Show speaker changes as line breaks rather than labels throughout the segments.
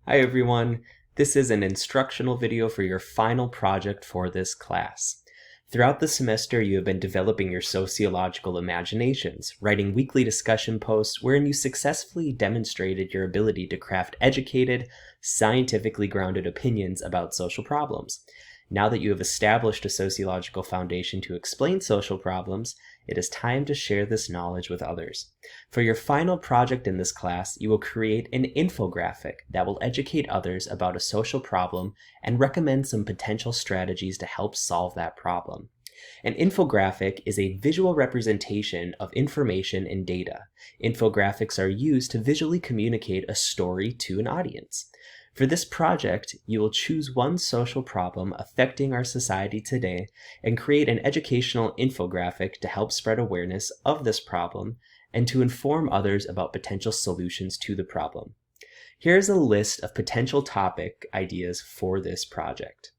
Hi everyone, this is an instructional video for your final project for this class. Throughout the semester, you have been developing your sociological imaginations, writing weekly discussion posts wherein you successfully demonstrated your ability to craft educated, scientifically grounded opinions about social problems. Now that you have established a sociological foundation to explain social problems, it is time to share this knowledge with others. For your final project in this class, you will create an infographic that will educate others about a social problem and recommend some potential strategies to help solve that problem. An infographic is a visual representation of information and data. Infographics are used to visually communicate a story to an audience. For this project, you will choose one social problem affecting our society today and create an educational infographic to help spread awareness of this problem and to inform others about potential solutions to the problem. Here's a list of potential topic ideas for this project.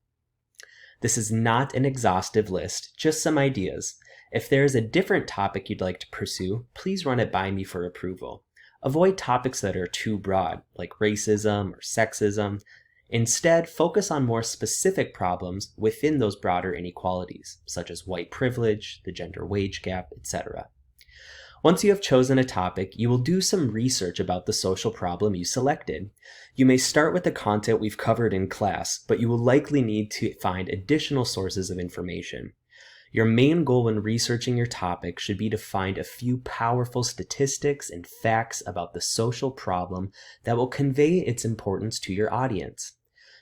This is not an exhaustive list, just some ideas. If there is a different topic you'd like to pursue, please run it by me for approval. Avoid topics that are too broad, like racism or sexism. Instead, focus on more specific problems within those broader inequalities, such as white privilege, the gender wage gap, etc. Once you have chosen a topic, you will do some research about the social problem you selected. You may start with the content we've covered in class, but you will likely need to find additional sources of information. Your main goal when researching your topic should be to find a few powerful statistics and facts about the social problem that will convey its importance to your audience.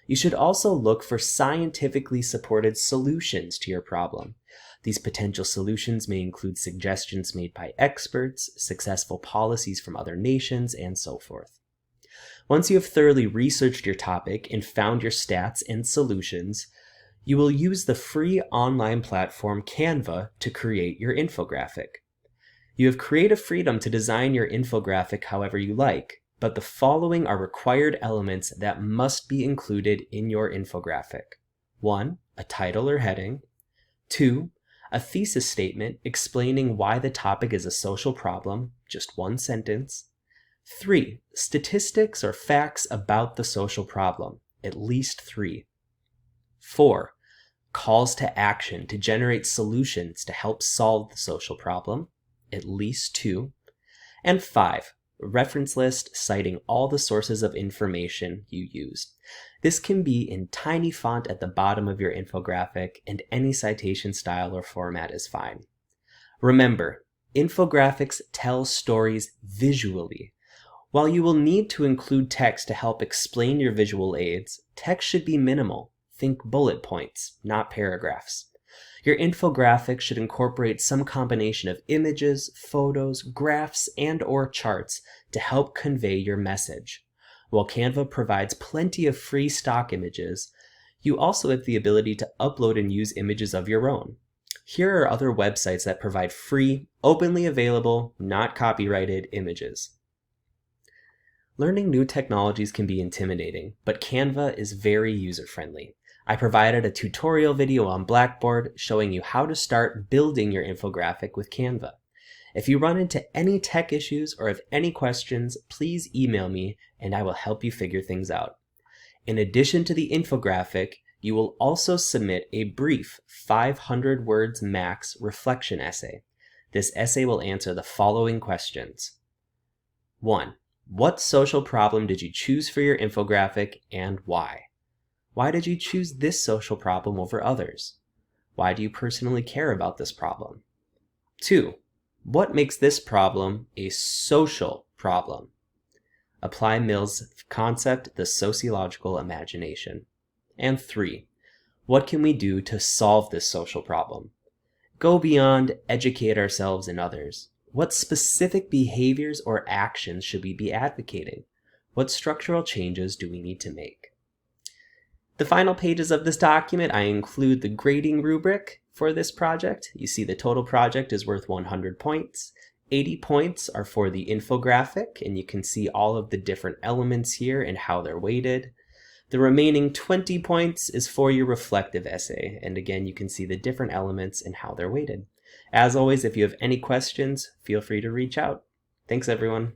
You should also look for scientifically supported solutions to your problem. These potential solutions may include suggestions made by experts, successful policies from other nations, and so forth. Once you have thoroughly researched your topic and found your stats and solutions, you will use the free online platform Canva to create your infographic. You have creative freedom to design your infographic however you like, but the following are required elements that must be included in your infographic. 1. A title or heading. 2. A thesis statement explaining why the topic is a social problem, just one sentence. 3. Statistics or facts about the social problem, at least 3. 4. Calls to action to generate solutions to help solve the social problem, at least 2. And 5. A reference list citing all the sources of information you used. This can be in tiny font at the bottom of your infographic, and any citation style or format is fine. Remember, infographics tell stories visually. While you will need to include text to help explain your visual aids, text should be minimal. Think bullet points, not paragraphs. Your infographic should incorporate some combination of images, photos, graphs, and/or charts to help convey your message. While Canva provides plenty of free stock images, you also have the ability to upload and use images of your own. Here are other websites that provide free, openly available, not copyrighted images. Learning new technologies can be intimidating, but Canva is very user-friendly. I provided a tutorial video on Blackboard showing you how to start building your infographic with Canva. If you run into any tech issues or have any questions, please email me and I will help you figure things out. In addition to the infographic, you will also submit a brief 500 words max reflection essay. This essay will answer the following questions. 1. What social problem did you choose for your infographic and why? Why did you choose this social problem over others? Why do you personally care about this problem? 2. What makes this problem a social problem? Apply Mill's concept, the sociological imagination. And 3. What can we do to solve this social problem? Go beyond educate ourselves and others. What specific behaviors or actions should we be advocating? What structural changes do we need to make? The final pages of this document, I include the grading rubric for this project. You see the total project is worth 100 points. 80 points are for the infographic, and you can see all of the different elements here and how they're weighted. The remaining 20 points is for your reflective essay, and again, you can see the different elements and how they're weighted. As always, if you have any questions, feel free to reach out. Thanks, everyone.